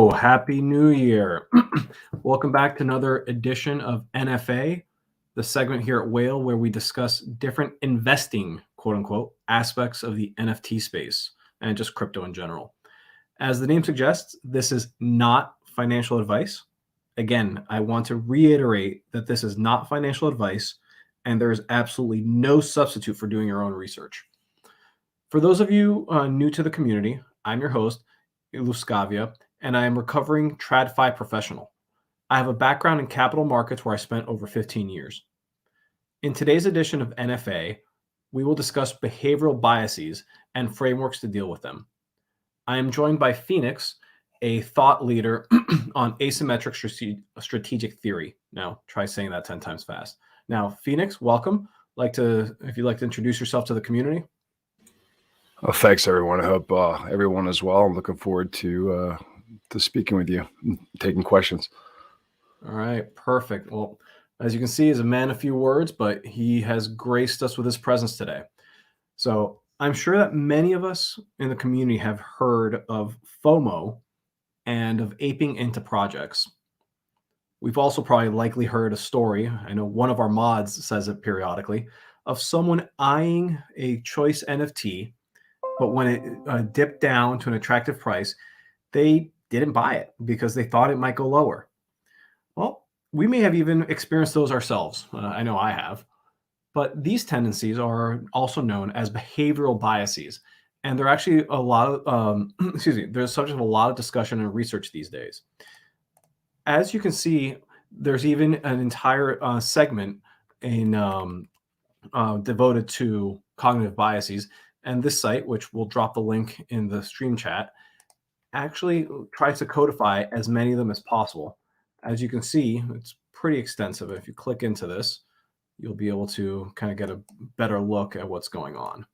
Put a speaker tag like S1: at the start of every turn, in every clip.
S1: Hello, Happy New Year. Welcome back to another edition of NFA, the segment here at Whale where we discuss different investing, quote unquote, aspects of the NFT space and just crypto in general. As the name suggests, this is not financial advice. Again, I want to reiterate that this is not financial advice and there is absolutely no substitute for doing your own research. For those of you new to the community, I'm your host, Iluscavia, and I am recovering TradFi professional. I have a background in capital markets where I spent over 15 years. In today's edition of NFA, we will discuss behavioral biases and frameworks to deal with them. I am joined by Phoenix, a thought leader on asymmetric strategic theory. Now, try saying that 10 times fast. Now, Phoenix, welcome. If you'd like to introduce yourself to the community.
S2: Well, thanks, everyone. I hope everyone is well. I'm looking forward to speaking with you and taking questions.
S1: All right, perfect. Well, as you can see, he's a man of few words, but he has graced us with his presence today. So I'm sure that many of us in the community have heard of FOMO and of aping into projects. We've also probably likely heard a story, I know one of our mods says it periodically, of someone eyeing a choice NFT, but when it dipped down to an attractive price, they didn't buy it because they thought it might go lower. Well, we may have even experienced those ourselves. I know I have. But these tendencies are also known as behavioral biases. And they're actually a lot of, they're subject of a lot of discussion and research these days. As you can see, there's even an entire segment devoted to cognitive biases. And this site, which we'll drop the link in the stream chat, actually tries to codify as many of them as possible. As you can see, it's pretty extensive. If you click into this, you'll be able to kind of get a better look at what's going on.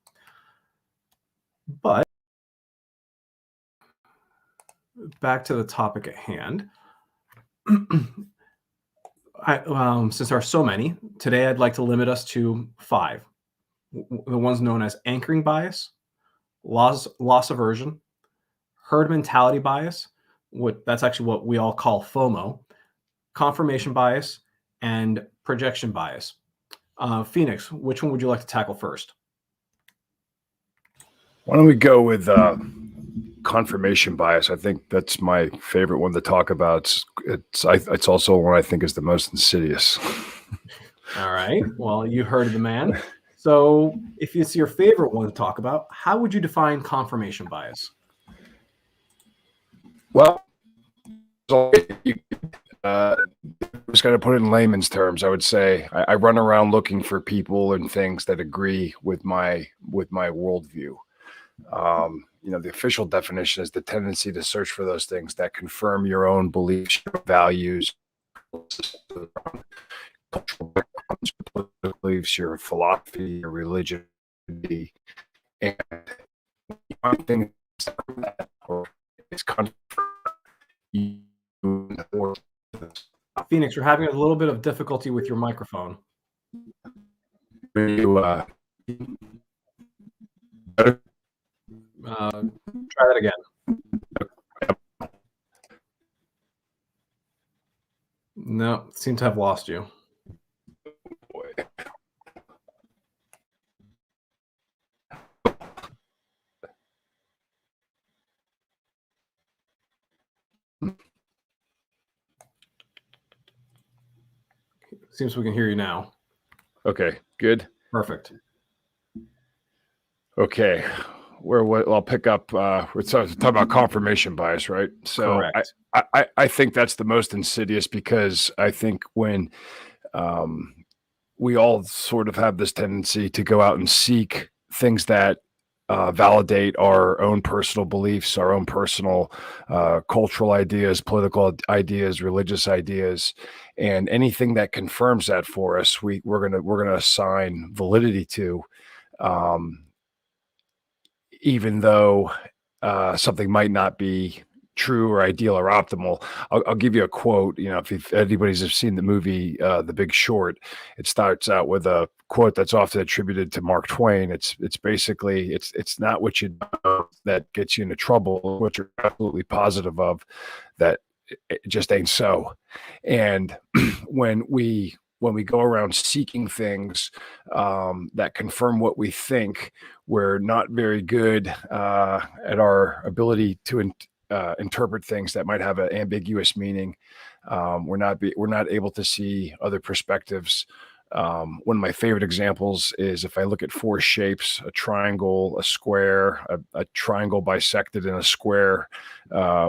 S1: But back to the topic at hand. Since there are so many, today I'd like to limit us to 5. The ones known as anchoring bias, loss aversion, herd mentality bias, that's actually what we all call FOMO, confirmation bias, and projection bias. Phoenix, which one would you like to tackle first?
S2: Why don't we go with confirmation bias? I think that's my favorite one to talk about. It's also one I think is the most insidious.
S1: All right. Well, you heard the man. So if it's your favorite one to talk about, how would you define confirmation bias?
S2: Well, just got to put it in layman's terms. I would say I run around looking for people and things that agree with my worldview. The official definition is the tendency to search for those things that confirm your own beliefs, your values, cultural backgrounds, your political beliefs, your philosophy, your religion, and one thing that is
S1: Phoenix, you're having a little bit of difficulty with your microphone.
S2: Better?
S1: Try that again. No, seem to have lost you. Seems we can hear you now.
S2: Okay, good.
S1: Perfect.
S2: Okay. I'll pick up. We're talking about confirmation bias, right? So
S1: correct.
S2: I think that's the most insidious because I think when we all sort of have this tendency to go out and seek things that validate our own personal beliefs, our own personal cultural ideas, political ideas, religious ideas, and anything that confirms that for us, we're gonna assign validity to, even though something might not be true or ideal or optimal. I'll give you a quote. If anybody's have seen the movie The Big Short, it starts out with a quote that's often attributed to Mark Twain. It's basically it's not what you know that gets you into trouble, what you're absolutely positive of that it just ain't so. And when we go around seeking things that confirm what we think, we're not very good at our ability to interpret things that might have an ambiguous meaning. We're not able to see other perspectives. One of my favorite examples is if I look at four shapes: a triangle, a square, a triangle bisected in a square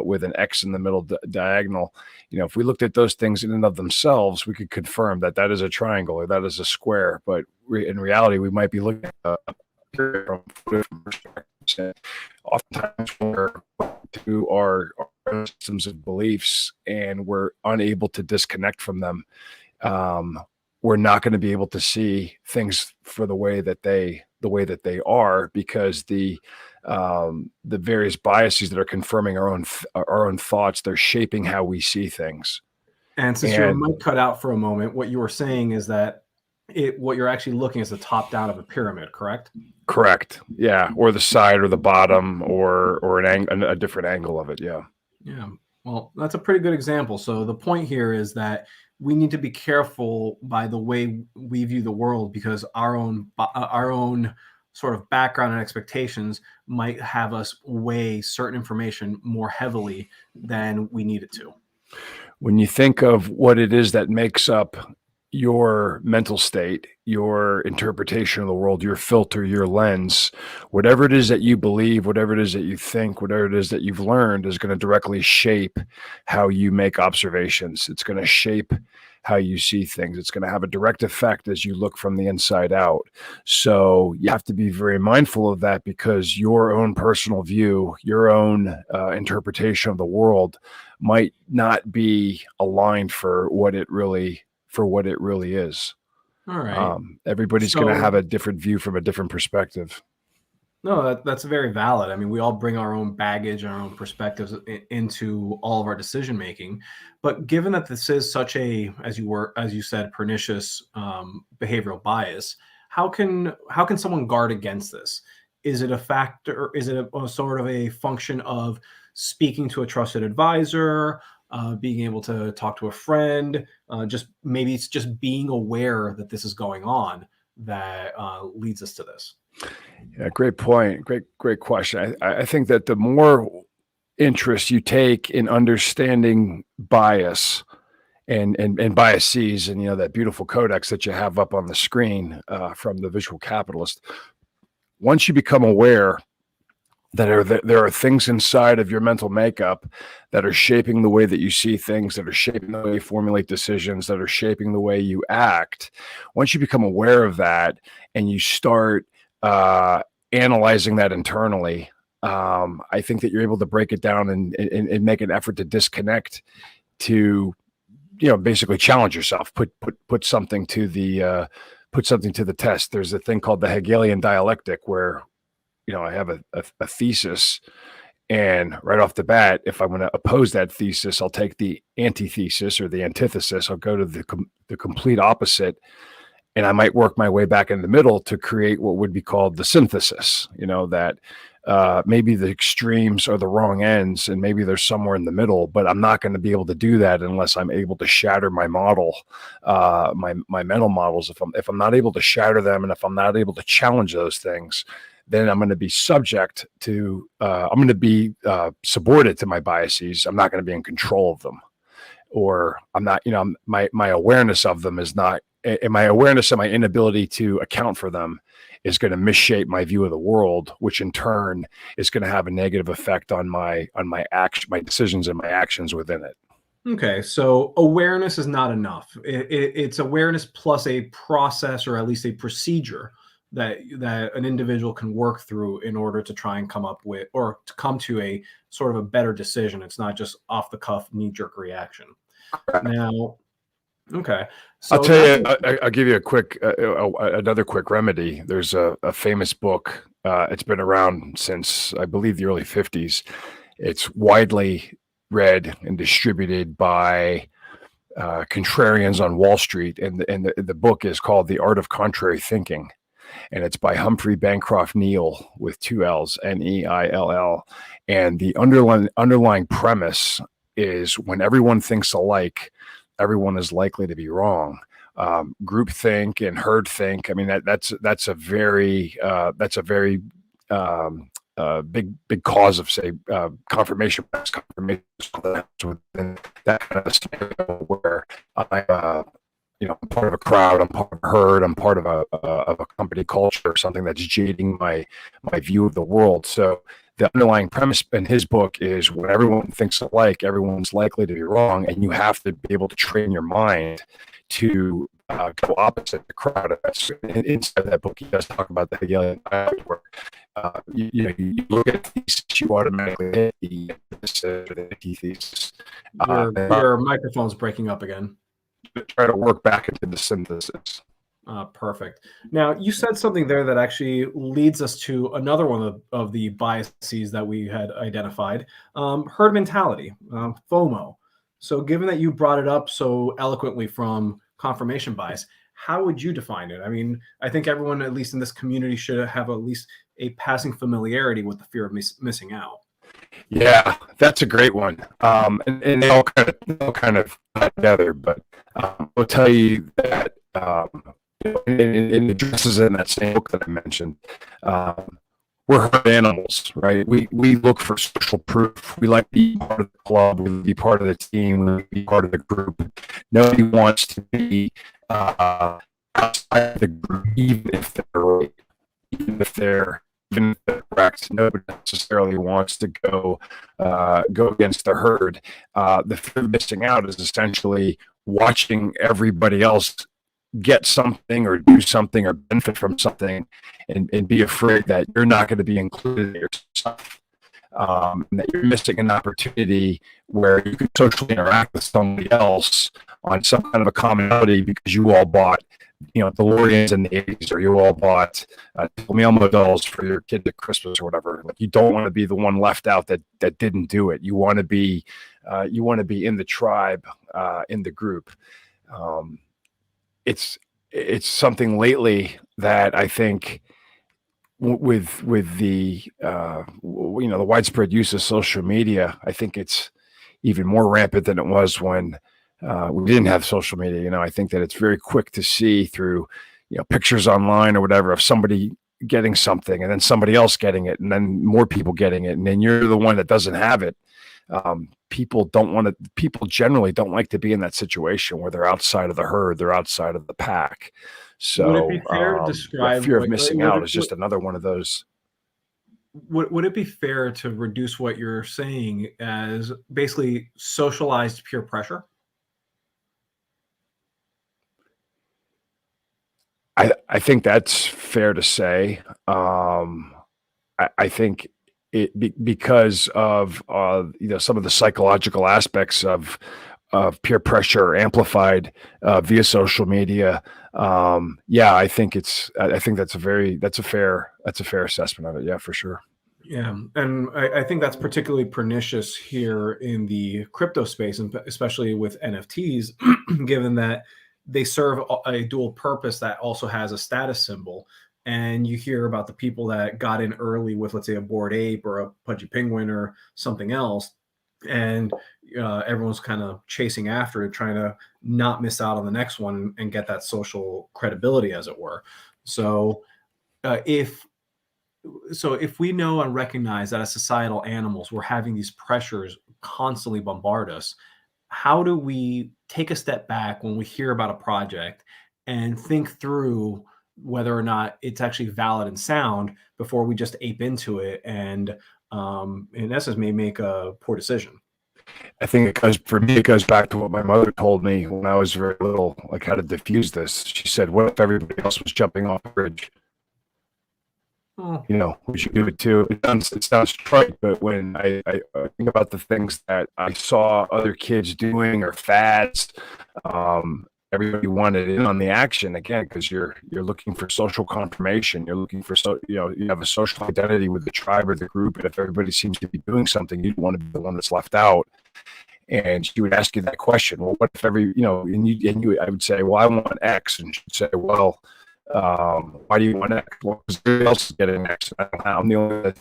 S2: with an X in the middle diagonal. If we looked at those things in and of themselves, we could confirm that that is a triangle or that is a square. But in reality, we might be looking at from different perspectives. And oftentimes, we're to our systems of beliefs and we're unable to disconnect from them. We're not going to be able to see things for the way that they are, because the various biases that are confirming our own thoughts, they're shaping how we see things.
S1: And since your mic cut out for a moment, what you were saying is that what you're actually looking is the top down of a pyramid, correct?
S2: Correct. Yeah, or the side or the bottom or a different angle of it. Yeah.
S1: Yeah. Well, that's a pretty good example. So the point here is that we need to be careful by the way we view the world, because our own sort of background and expectations might have us weigh certain information more heavily than we need it to.
S2: When you think of what it is that makes up your mental state, your interpretation of the world, your filter, your lens, whatever it is that you believe, whatever it is that you think, whatever it is that you've learned is going to directly shape how you make observations. It's going to shape how you see things. It's going to have a direct effect as you look from the inside out. So you have to be very mindful of that, because your own personal view, your own interpretation of the world might not be aligned for what it really is.
S1: All right.
S2: Everybody's going to have a different view from a different perspective.
S1: No, that's very valid. I mean, we all bring our own baggage and our own perspectives into all of our decision making. But given that this is such a, as you said, pernicious behavioral bias, how can someone guard against this? Is it a factor? Is it a sort of a function of speaking to a trusted advisor, being able to talk to a friend? Maybe it's just being aware that this is going on that leads us to this.
S2: Yeah, great point. Great question. I think that the more interest you take in understanding bias and biases, and that beautiful codex that you have up on the screen from the Visual Capitalist, once you become aware that there are things inside of your mental makeup that are shaping the way that you see things, that are shaping the way you formulate decisions, that are shaping the way you act. Once you become aware of that and you start analyzing that internally, I think that you're able to break it down and make an effort to disconnect, to basically challenge yourself, put something to the test. There's a thing called the Hegelian dialectic where I have a thesis, and right off the bat, if I'm going to oppose that thesis, I'll take the antithesis or the antithesis. I'll go to the complete opposite, and I might work my way back in the middle to create what would be called the synthesis. That maybe the extremes are the wrong ends, and maybe they're somewhere in the middle. But I'm not going to be able to do that unless I'm able to shatter my model, my mental models. If I'm not able to shatter them, and if I'm not able to challenge those things, then I'm going to be subject to, I'm going to be subordinate to my biases. I'm not going to be in control of them, or I'm not, my awareness of them is not, and my awareness of my inability to account for them is going to misshape my view of the world, which in turn is going to have a negative effect on my action, my decisions and my actions within it.
S1: Okay, so awareness is not enough. It's awareness plus a process, or at least a procedure that an individual can work through in order to try and come up with, or to come to a sort of a better decision. It's not just off the cuff knee-jerk reaction. Now, okay. So
S2: I'll tell you, I'll give you a quick, another quick remedy. There's a famous book. It's been around since, I believe, the early 50s. It's widely read and distributed by contrarians on Wall Street, and the book is called The Art of Contrary Thinking, and it's by Humphrey Bancroft Neal with 2 L's, Neill. And the underlying premise is when everyone thinks alike, everyone is likely to be wrong. Groupthink and herd think. I mean, that's a very big cause of, say, confirmation bias. Confirmation within that kind of scenario where I'm part of a crowd, I'm part of a herd, I'm part of a company culture or something that's jading my view of the world. So the underlying premise in his book is when everyone thinks alike, everyone's likely to be wrong, and you have to be able to train your mind to go opposite the crowd. That's inside that book. He does talk about the Hegelian dialogue, where you look at thesis, you automatically hit the antithesis.
S1: Your microphone's breaking up again.
S2: Try to work back into the synthesis.
S1: Perfect. Now, you said something there that actually leads us to another one of the biases that we had identified, herd mentality, FOMO. So given that you brought it up so eloquently from confirmation bias, how would you define it? I mean, I think everyone, at least in this community, should have at least a passing familiarity with the fear of missing out.
S2: Yeah, that's a great one. And they all kind of tie together. But I'll tell you that in the addresses in that same book that I mentioned, we're herd animals, right? We look for social proof. We like to be part of the club. We like to be part of the team. We like to be part of the group. Nobody wants to be outside the group, even if they're right, even if they're correct. Nobody necessarily wants to go against the herd. The fear of missing out is essentially watching everybody else get something or do something or benefit from something, and be afraid that you're not going to be included yourself, and that you're missing an opportunity where you could socially interact with somebody else on some kind of a commonality because you all bought DeLoreans in the 80s, or you all bought Elmo dolls for your kid at Christmas or whatever. Like, you don't want to be the one left out that didn't do it. You want to be in the tribe, in the group. It's something lately that I think with the the widespread use of social media, I think it's even more rampant than it was when we didn't have social media. I think that it's very quick to see through, pictures online or whatever of somebody getting something and then somebody else getting it and then more people getting it. And then you're the one that doesn't have it. People generally don't like to be in that situation where they're outside of the herd, they're outside of the pack. So
S1: would it be fair to describe
S2: fear of missing out is just another one of those.
S1: Would it be fair to reduce what you're saying as basically socialized peer pressure?
S2: I think that's fair to say. I think because of some of the psychological aspects of peer pressure amplified via social media. I think that's a fair assessment of it. Yeah, for sure.
S1: Yeah, and I think that's particularly pernicious here in the crypto space, and especially with NFTs, given that they serve a dual purpose that also has a status symbol. And you hear about the people that got in early with, let's say, a Bored Ape or a Pudgy Penguin or something else, and everyone's kind of chasing after it, trying to not miss out on the next one and get that social credibility, as it were. So if we know and recognize that as societal animals, we're having these pressures constantly bombard us, how do we take a step back when we hear about a project and think through whether or not it's actually valid and sound before we just ape into it and, in essence, may make a poor decision?
S2: I think for me, it goes back to what my mother told me when I was very little, like how to diffuse this. She said, what if everybody else was jumping off a bridge? We should do it too. It sounds trite, but when I think about the things that I saw other kids doing or fads, everybody wanted in on the action again, because you're looking for social confirmation. You're looking for you have a social identity with the tribe or the group, and if everybody seems to be doing something, you don't want to be the one that's left out. And she would ask you that question. Well, what if every, I would say, well, I want X. And she'd say, well, why do you want X? Well, because everybody else is getting X. I'm the only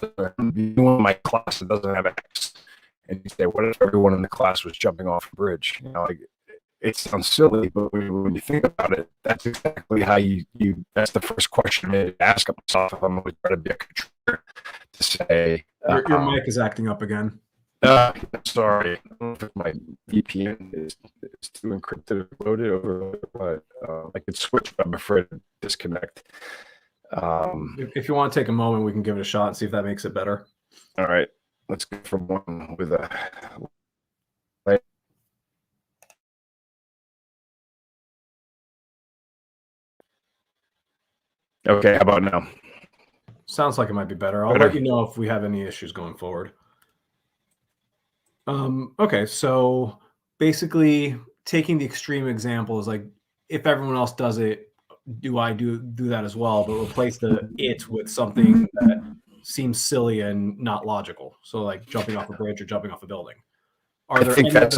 S2: one in my class that doesn't have X. And you say, what if everyone in the class was jumping off a bridge? It sounds silly, but when you think about it, that's exactly how that's the first question to ask myself if I'm going to try to be a contributor, to say,
S1: your mic is acting up again.
S2: Sorry, I don't know if my VPN is too encrypted or loaded over, but I could switch, but I'm afraid to disconnect.
S1: If you want to take a moment, we can give it a shot and see if that makes it better.
S2: All right, let's go from one with a. Okay, how about now?
S1: Sounds like it might be better. I'll let you know if we have any issues going forward. Okay, so basically taking the extreme example is like, if everyone else does it, do I do that as well, but replace the it with something that seems silly and not logical. So like jumping off a bridge or jumping off a building.
S2: I think that's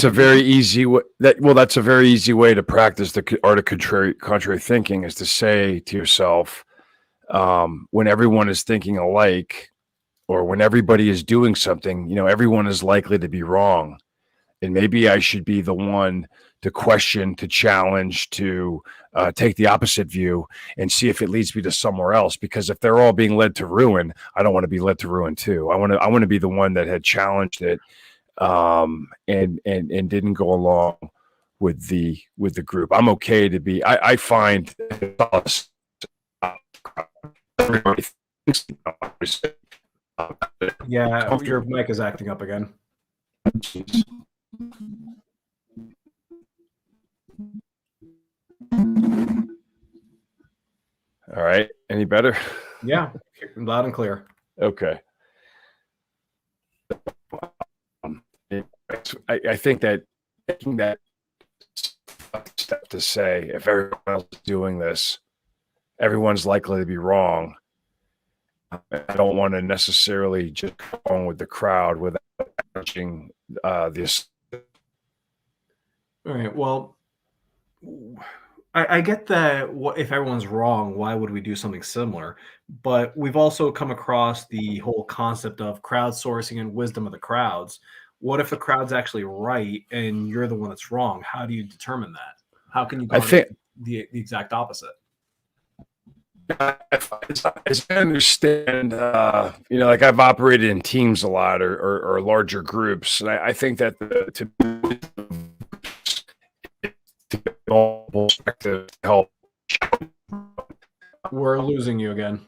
S2: a very easy way. That's a very easy way to practice the art of contrary thinking, is to say to yourself, when everyone is thinking alike, or when everybody is doing something, everyone is likely to be wrong. And maybe I should be the one to question, to challenge, to take the opposite view and see if it leads me to somewhere else. Because if they're all being led to ruin, I don't want to be led to ruin too. I want to be the one that had challenged it, and didn't go along with the group. I'm okay to be. I find everybody thinks,
S1: yeah, your mic is acting up again.
S2: All right. Any better?
S1: Yeah, loud and clear.
S2: Okay. I think that taking that step to say, if everyone else is doing this, everyone's likely to be wrong. I don't want to necessarily just go along with the crowd without touching this.
S1: All right. Well, I get that if everyone's wrong, why would we do something similar? But we've also come across the whole concept of crowdsourcing and wisdom of the crowds. What if the crowd's actually right and you're the one that's wrong? How do you determine that? How can you guard the exact opposite?
S2: As I understand, like I've operated in teams a lot, or larger groups, and I think that to perspective to help.
S1: We're losing you again.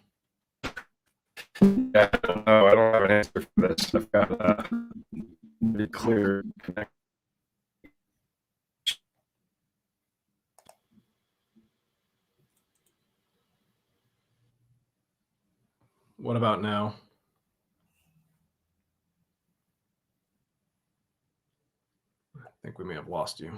S2: Yeah, I don't have an answer for this. I've got a pretty clear connection.
S1: What about now? I think we may have lost you.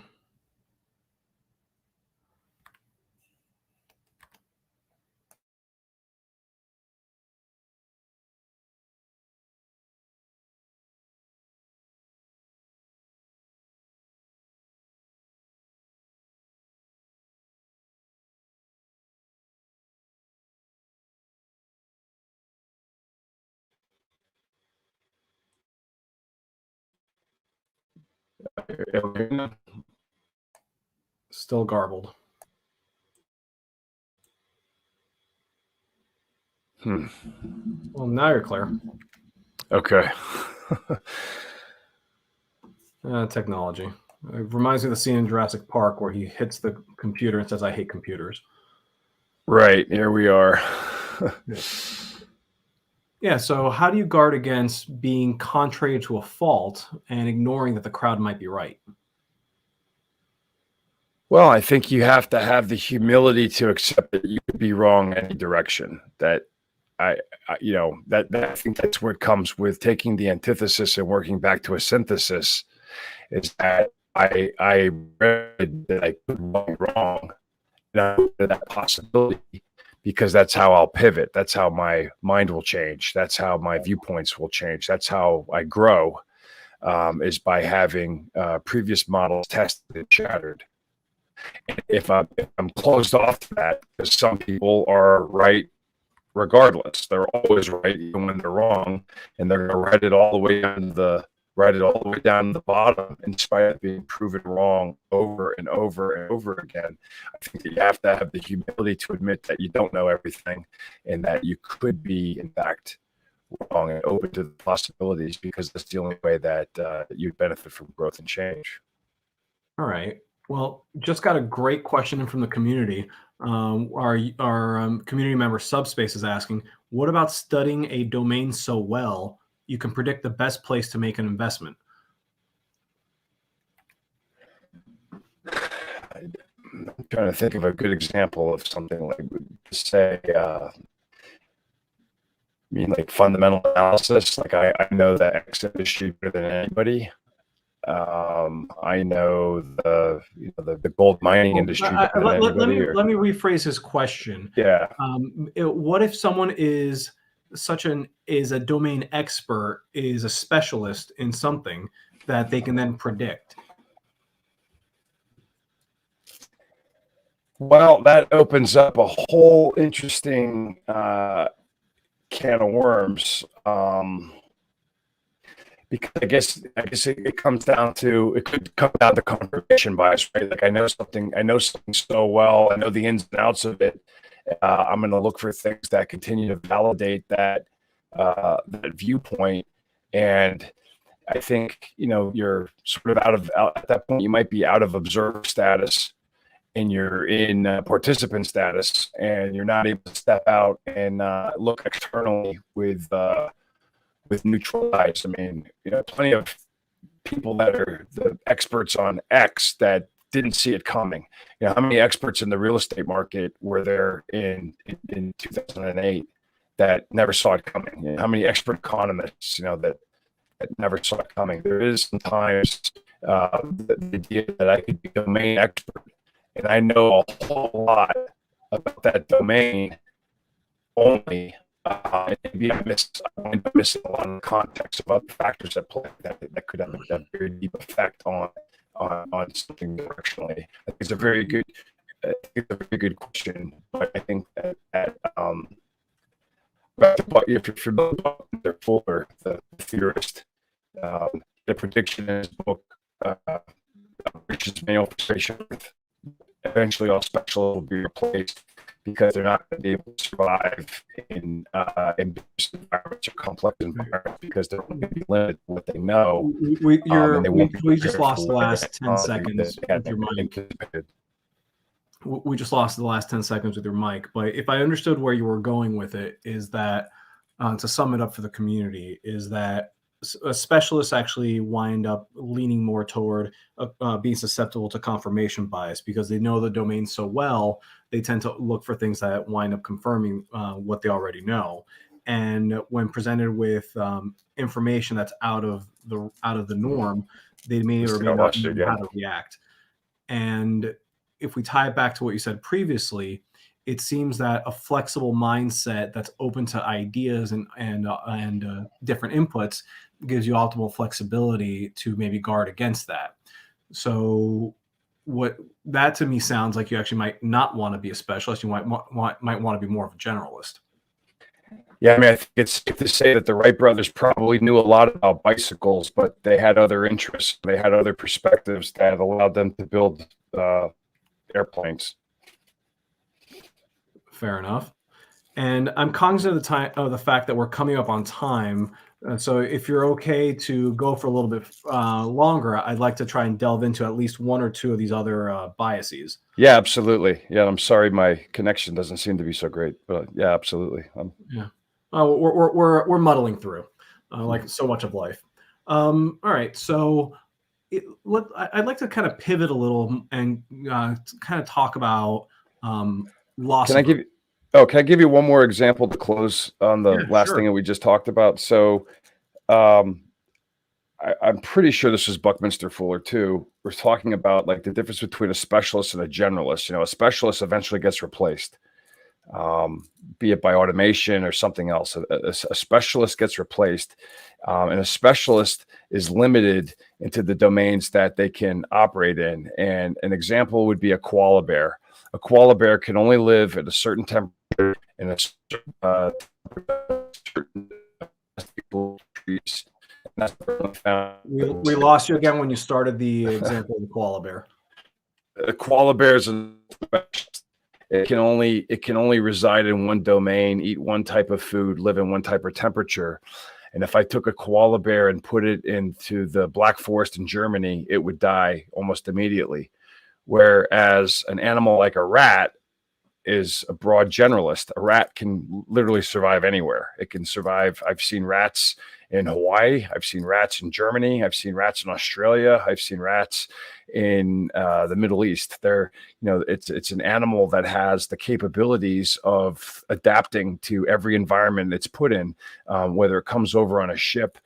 S1: Still garbled. Well, now you're clear.
S2: Okay.
S1: Technology. It reminds me of the scene in Jurassic Park where he hits the computer and says, "I hate computers."
S2: Right. Here we are.
S1: Yeah. So how do you guard against being contrary to a fault and ignoring that the crowd might be right?
S2: Well, I think you have to have the humility to accept that you could be wrong in any direction. That I think that's where it comes with taking the antithesis and working back to a synthesis. Is that I read that I could be wrong, that possibility, because that's how I'll pivot. That's how my mind will change. That's how my viewpoints will change. That's how I grow. is by having previous models tested and shattered. If I'm closed off to that, because some people are right regardless, they're always right even when they're wrong, and they're going to write it all the way down to the bottom, in spite of being proven wrong over and over and over again. I think that you have to have the humility to admit that you don't know everything, and that you could be, in fact, wrong, and open to the possibilities, because that's the only way that you'd benefit from growth and change.
S1: All right. Well, just got a great question in from the community. Our community member Subspace is asking, what about studying a domain so well you can predict the best place to make an investment?
S2: I'm trying to think of a good example of something like, say, like fundamental analysis. Like I know the X industry better than anybody. I know the gold mining industry better than anybody.
S1: Let me rephrase his question.
S2: Yeah.
S1: What if someone is a domain expert, is a specialist in something that they can then predict?
S2: Well, that opens up a whole interesting can of worms. Because I guess it comes down to, it could come down to confirmation bias, right? Like I know something so well, I know the ins and outs of it. I'm going to look for things that continue to validate that viewpoint. And I think, you're sort of at that point, you might be out of observer status, and you're in participant status, and you're not able to step out and look externally with neutral eyes. I mean, plenty of people that are the experts on X that didn't see it coming. How many experts in the real estate market were there in 2008 that never saw it coming? How many expert economists, that never saw it coming? There is sometimes the idea that I could be a domain expert, and I know a whole lot about that domain only. Maybe I wind up missing a lot of the context of other factors at play that could have a very deep effect on something directionally. I think it's a very good question, but I think that if you're familiar with Buckminster Fuller, the theorist, the prediction in his book, Rich's manual frustration, eventually all special will be replaced, because they're not going to be able to survive in ambiguous environments or complex environments, because they're going to be limited to what they know.
S1: We just lost the last 10 seconds with your mic. We just lost the last 10 seconds with your mic. But if I understood where you were going with it, is that, to sum it up for the community, is that specialists actually wind up leaning more toward being susceptible to confirmation bias, because they know the domain so well. They tend to look for things that wind up confirming what they already know. And when presented with information that's out of the norm, they may or may not know how to react. And if we tie it back to what you said previously, it seems that a flexible mindset that's open to ideas and different inputs gives you optimal flexibility to maybe guard against that. So what that to me sounds like, you actually might not want to be a specialist. You might want to be more of a generalist.
S2: Yeah, I mean, I think it's safe to say that the Wright brothers probably knew a lot about bicycles, but they had other interests. They had other perspectives that allowed them to build airplanes.
S1: Fair enough. And I'm cognizant of the fact that we're coming up on time. So if you're okay to go for a little bit longer, I'd like to try and delve into at least one or two of these other biases.
S2: Yeah, absolutely. Yeah, I'm sorry my connection doesn't seem to be so great, but yeah, absolutely.
S1: Yeah, we're muddling through, like so much of life. All right, so I'd like to kind of pivot a little and kind of talk about loss.
S2: Can I give you one more example to close on the last thing that we just talked about? So I'm pretty sure this is Buckminster Fuller too. We're talking about like the difference between a specialist and a generalist. A specialist eventually gets replaced. be it by automation or something else. A specialist gets replaced, and a specialist is limited into the domains that they can operate in. And an example would be a koala bear. A koala bear can only live at a certain temperature in a certain trees.
S1: We lost you again when you started the example of the koala bear.
S2: A koala bear is it can only reside in one domain, eat one type of food, live in one type of temperature. And if I took a koala bear and put it into the Black Forest in Germany, it would die almost immediately. Whereas an animal like a rat is a broad generalist. A rat can literally survive anywhere. It can survive. I've seen rats in Hawaii. I've seen rats in Germany. I've seen rats in Australia. I've seen rats in the Middle East. It's an animal that has the capabilities of adapting to every environment it's put in, whether it comes over on a ship,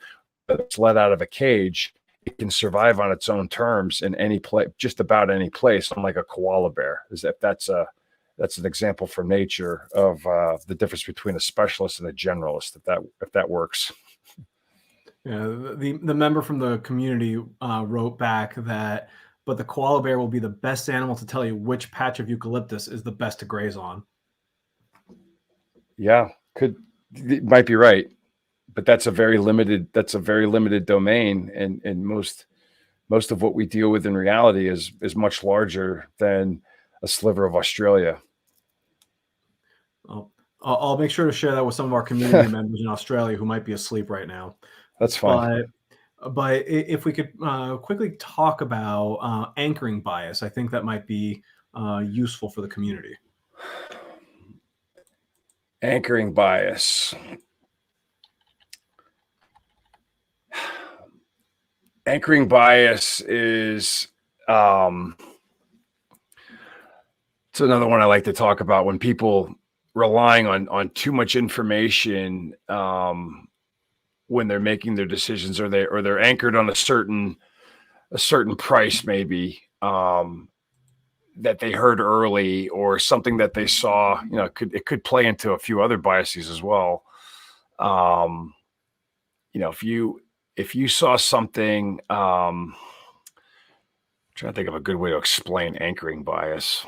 S2: whether it's let out of a cage. It can survive on its own terms in any place, just about any place, unlike a koala bear. That's an example from nature of the difference between a specialist and a generalist, if that works.
S1: Yeah, the member from the community wrote back that, but the koala bear will be the best animal to tell you which patch of eucalyptus is the best to graze on.
S2: Yeah, might be right, but that's a very limited domain, and most of what we deal with in reality is much larger than a sliver of Australia.
S1: I'll make sure to share that with some of our community members in Australia who might be asleep right now.
S2: That's fine.
S1: But if we could quickly talk about anchoring bias, I think that might be useful for the community.
S2: Anchoring bias. Anchoring bias is it's another one I like to talk about when people relying on too much information when they're making their decisions, or they're anchored on a certain price, maybe that they heard early, or something that they saw. It could play into a few other biases as well. If you saw something, I'm trying to think of a good way to explain anchoring bias.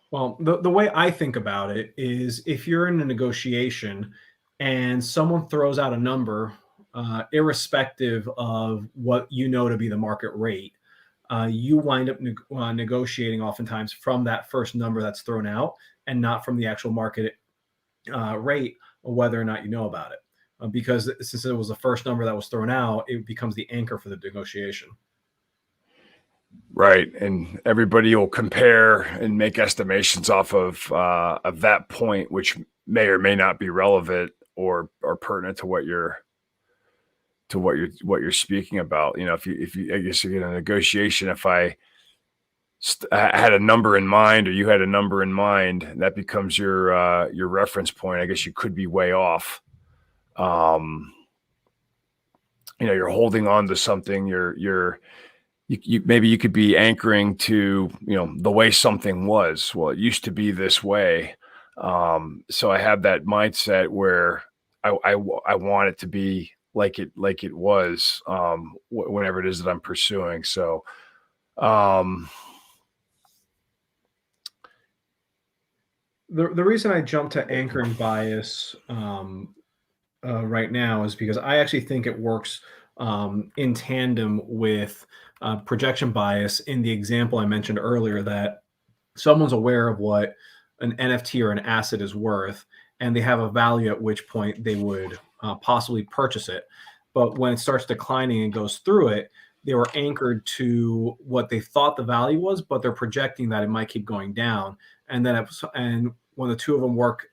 S1: Well, the way I think about it is, if you're in a negotiation and someone throws out a number, irrespective of what you know to be the market rate, you wind up negotiating oftentimes from that first number that's thrown out, and not from the actual market rate, or whether or not you know about it. Because since it was the first number that was thrown out, it becomes the anchor for the negotiation.
S2: Right, and everybody will compare and make estimations off of that point, which may or may not be relevant or pertinent to what you're speaking about. If you I guess in a negotiation, if I had a number in mind, or you had a number in mind, that becomes your reference point. I guess you could be way off. You're holding on to something. Maybe you could be anchoring to, the way something was. Well, it used to be this way. So I have that mindset where I want it to be like it was, whenever it is that I'm pursuing. So,
S1: the reason I jumped to anchoring bias right now is because I actually think it works in tandem with projection bias, in the example I mentioned earlier, that someone's aware of what an NFT or an asset is worth, and they have a value at which point they would possibly purchase it. But when it starts declining and goes through it, they were anchored to what they thought the value was, but they're projecting that it might keep going down. And when the two of them work,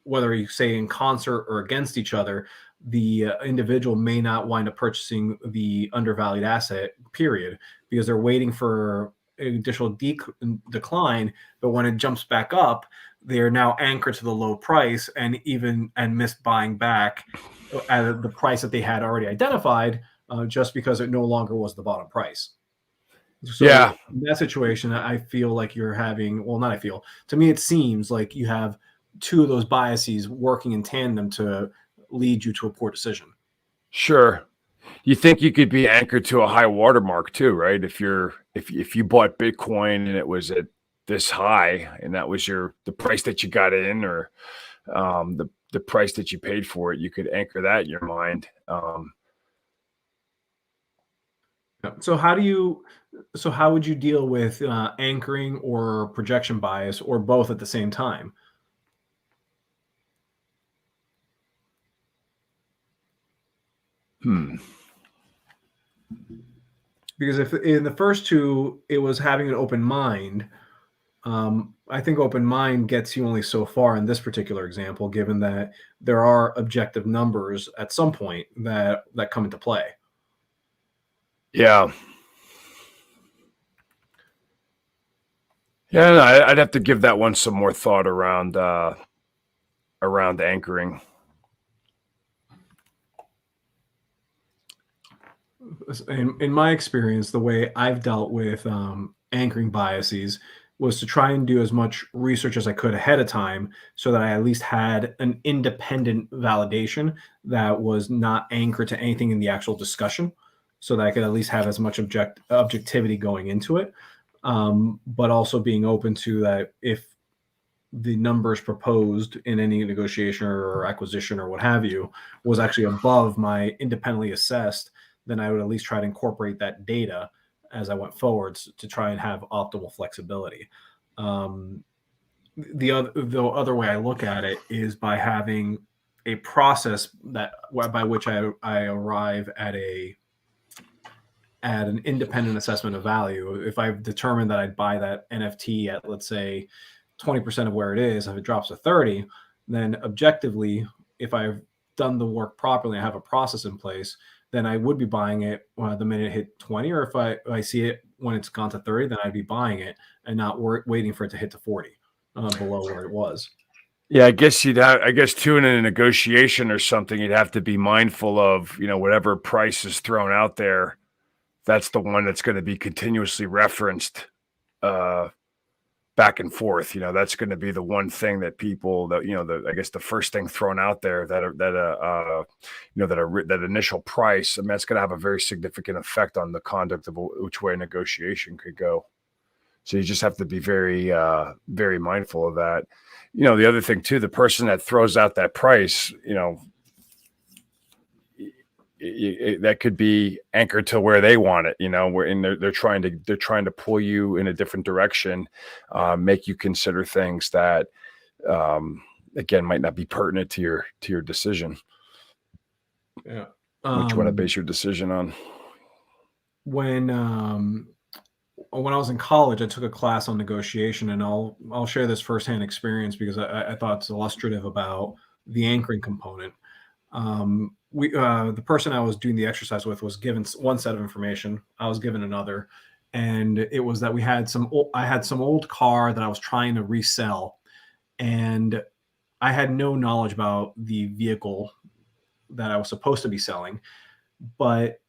S1: whether you say in concert or against each other, the individual may not wind up purchasing the undervalued asset, period, because they're waiting for additional decline. But when it jumps back up, they're now anchored to the low price, and miss buying back at the price that they had already identified, just because it no longer was the bottom price. So in that situation, I feel like you're having, well, not I feel, to me, it seems like you have two of those biases working in tandem to lead you to a poor decision.
S2: Sure. You think you could be anchored to a high watermark too, right? If you bought Bitcoin and it was at this high and that was the price that you got in, or the price that you paid for it, you could anchor that in your mind.
S1: So how would you deal with anchoring or projection bias, or both at the same time? Because if in the first two it was having an open mind, I think open mind gets you only so far in this particular example, given that there are objective numbers at some point that come into play.
S2: Yeah. Yeah, no, I'd have to give that one some more thought around anchoring.
S1: In my experience, the way I've dealt with anchoring biases was to try and do as much research as I could ahead of time so that I at least had an independent validation that was not anchored to anything in the actual discussion, so that I could at least have as much objectivity going into it. But also being open to that if the numbers proposed in any negotiation or acquisition or what have you was actually above my independently assessed, then I would at least try to incorporate that data as I went forwards to try and have optimal flexibility. The other way I look at it is by having a process by which I arrive at an independent assessment of value. If I've determined that I'd buy that NFT at, let's say, 20% of where it is, if it drops to 30, then objectively, if I've done the work properly, I have a process in place, then I would be buying it the minute it hit 20, or if I see it when it's gone to 30, then I'd be buying it and not waiting for it to hit to 40 below where it was.
S2: Yeah, I guess too, in a negotiation or something, you'd have to be mindful of, whatever price is thrown out there. That's the one that's going to be continuously referenced back and forth. That's going to be the one thing that people I guess the first thing thrown out there that initial price, I mean, that's going to have a very significant effect on the conduct of which way a negotiation could go. So you just have to be very, very mindful of that. The other thing too, the person that throws out that price, that could be anchored to where they want it, where they're trying to pull you in a different direction, make you consider things that, again, might not be pertinent to your decision.
S1: Yeah.
S2: What you want to base your decision on.
S1: When I was in college, I took a class on negotiation, and I'll share this firsthand experience because I thought it's illustrative about the anchoring component. The person I was doing the exercise with was given one set of information. I was given another, and it was that I had some old car that I was trying to resell, and I had no knowledge about the vehicle that I was supposed to be selling. But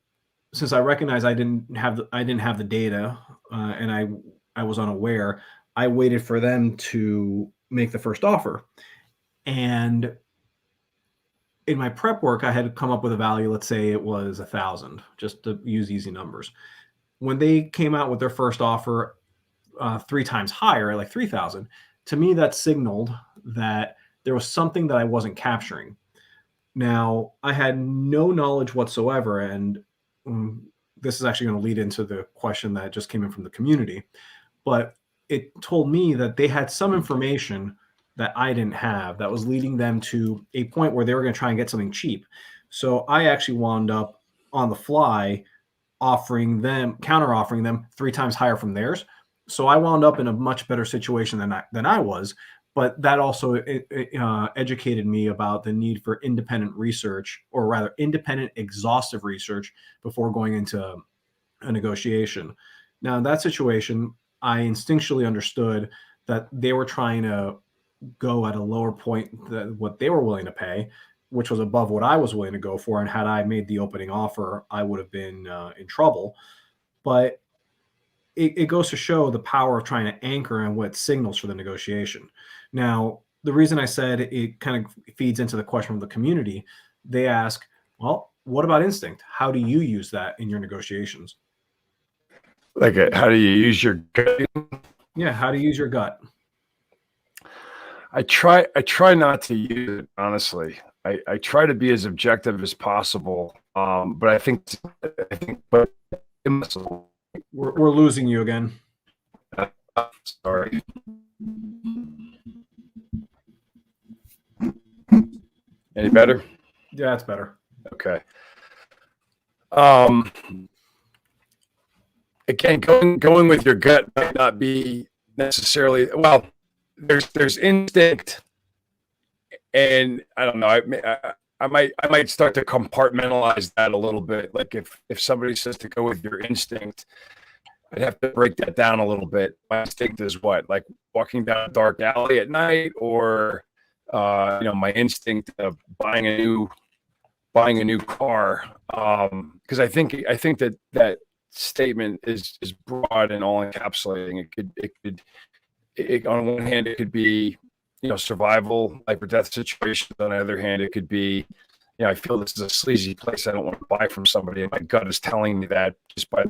S1: since I recognized I didn't have the data, and I was unaware, I waited for them to make the first offer. And in my prep work, I had come up with a value. Let's say it was 1,000, just to use easy numbers. When they came out with their first offer, 3 times higher, like 3,000, to me that signaled that there was something that I wasn't capturing. Now, I had no knowledge whatsoever, and this is actually going to lead into the question that just came in from the community, but it told me that they had some information that I didn't have that was leading them to a point where they were going to try and get something cheap. So I actually wound up on the fly counter offering them 3 times higher from theirs. So I wound up in a much better situation than I was. But that also educated me about the need for independent research, or rather independent exhaustive research, before going into a negotiation. Now, in that situation, I instinctually understood that they were trying to go at a lower point than what they were willing to pay, which was above what I was willing to go for. And had I made the opening offer, I would have been in trouble. But it goes to show the power of trying to anchor and what signals for the negotiation. Now, the reason I said it kind of feeds into the question of the community, they ask, well, what about instinct? How do you use that in your negotiations?
S2: Like, how do you use your gut?
S1: Yeah, how do you use your gut?
S2: I try not to use it, honestly. I try to be as objective as possible. But but
S1: We're losing you again.
S2: sorry. Any better?
S1: Yeah, it's better.
S2: Okay. Again, going with your gut might not be necessarily well. There's instinct, and I don't know. I might start to compartmentalize that a little bit. Like if somebody says to go with your instinct, I'd have to break that down a little bit. My instinct is what, like walking down a dark alley at night, or my instinct of buying a new car. Because I think that statement is broad and all encapsulating. On one hand, it could be survival, life or death situation. On the other hand, it could be I feel this is a sleazy place I don't want to buy from somebody, and my gut is telling me that just by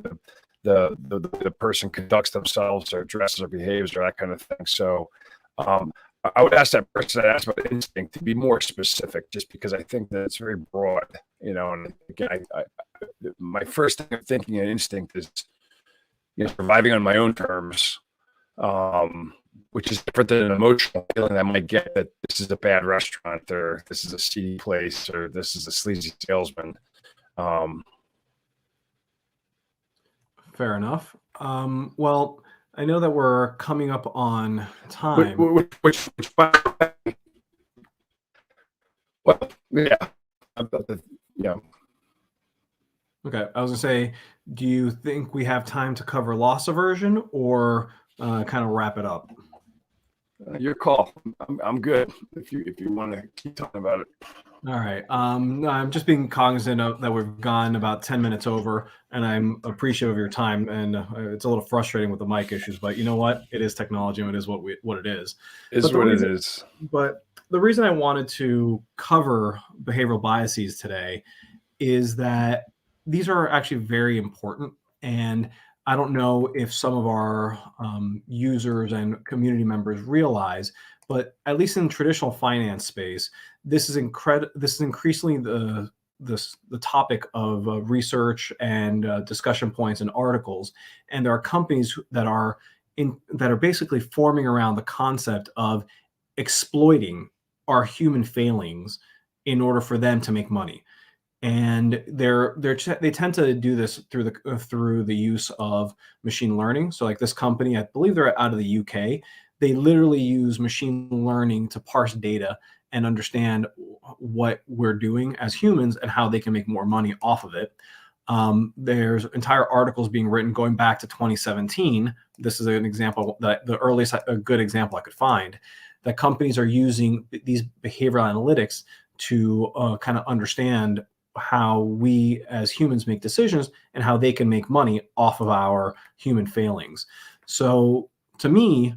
S2: the person conducts themselves or dresses or behaves or that kind of thing. So I would ask that person that asked about instinct to be more specific, just because I think that it's very broad, and again, my first thing of thinking an instinct is surviving on my own terms, which is different than an emotional feeling I might get that this is a bad restaurant, or this is a seedy place, or this is a sleazy salesman.
S1: Fair enough. Well, I know that we're coming up on time.
S2: Which well, yeah.
S1: Okay, I was gonna say, do you think we have time to cover loss aversion, or kind of wrap it up?
S2: Your call. I'm good if you want to keep talking about it.
S1: All right. I'm just being cognizant of that we've gone about 10 minutes over, and I'm appreciative of your time. And it's a little frustrating with the mic issues, but you know what? It is technology, and it is what it is. But the reason I wanted to cover behavioral biases today is that these are actually very important. And I don't know if some of our users and community members realize, but at least in traditional finance space, this is increasingly the topic of research and discussion points and articles. And there are companies that are basically forming around the concept of exploiting our human failings in order for them to make money. And they tend to do this through the use of machine learning. So like this company, I believe they're out of the UK. They literally use machine learning to parse data and understand what we're doing as humans and how they can make more money off of it. There's entire articles being written going back to 2017. This is an example, that the earliest a good example I could find, that companies are using these behavioral analytics to kind of understand how we as humans make decisions and how they can make money off of our human failings. So to me,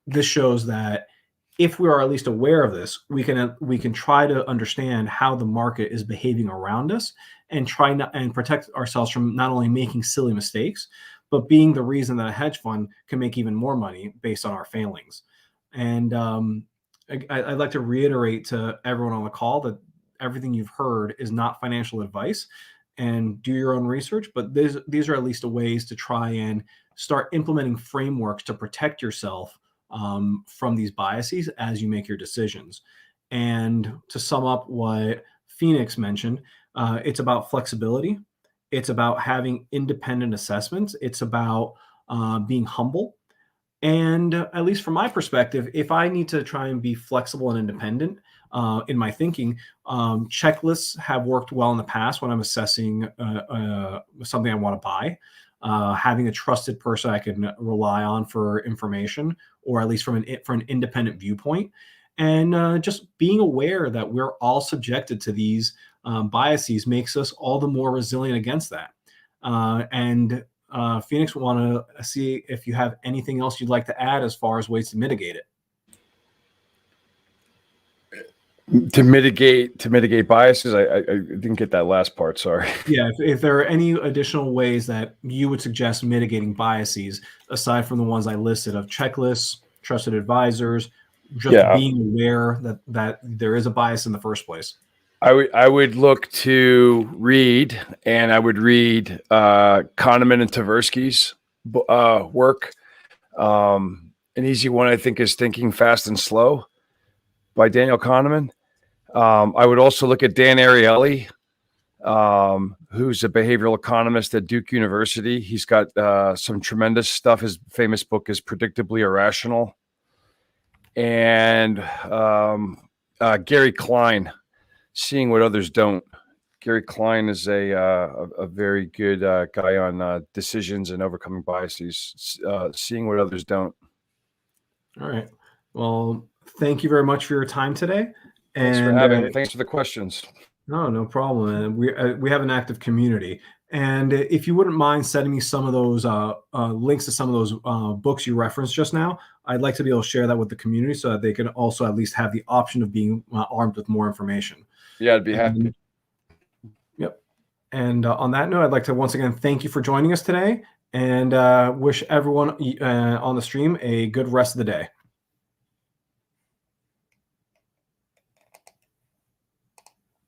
S1: this shows that if we are at least aware of this, we can try to understand how the market is behaving around us and try and protect ourselves from not only making silly mistakes, but being the reason that a hedge fund can make even more money based on our failings. And I'd like to reiterate to everyone on the call that everything you've heard is not financial advice, and do your own research. But these are at least ways to try and start implementing frameworks to protect yourself from these biases as you make your decisions. And to sum up what Phoenix mentioned, it's about flexibility. It's about having independent assessments. It's about being humble. And at least from my perspective, if I need to try and be flexible and independent in my thinking, checklists have worked well in the past when I'm assessing something I want to buy. Having a trusted person I can rely on for information, or at least for an independent viewpoint, and just being aware that we're all subjected to these biases makes us all the more resilient against that. And Phoenix, we want to see if you have anything else you'd like to add as far as ways to mitigate it.
S2: To mitigate biases. I didn't get that last part. Sorry.
S1: Yeah, if there are any additional ways that you would suggest mitigating biases aside from the ones I listed of checklists, trusted advisors, just being aware that there is a bias in the first place.
S2: I would look to read, and I would read Kahneman and Tversky's work. An easy one, I think, is Thinking Fast and Slow by Daniel Kahneman. I would also look at Dan Ariely, who's a behavioral economist at Duke University. He's got some tremendous stuff. His famous book is Predictably Irrational. And Gary Klein, Seeing What Others Don't. Gary Klein is a very good guy on decisions and overcoming biases, seeing what others don't.
S1: All right. Well, thank you very much for your time today.
S2: Thanks for having me. Thanks for the questions.
S1: No problem. And we have an active community. And if you wouldn't mind sending me some of those links to some of those books you referenced just now, I'd like to be able to share that with the community so that they can also at least have the option of being armed with more information.
S2: Yeah, I'd be happy.
S1: Yep. And on that note, I'd like to once again thank you for joining us today and wish everyone on the stream a good rest of the day.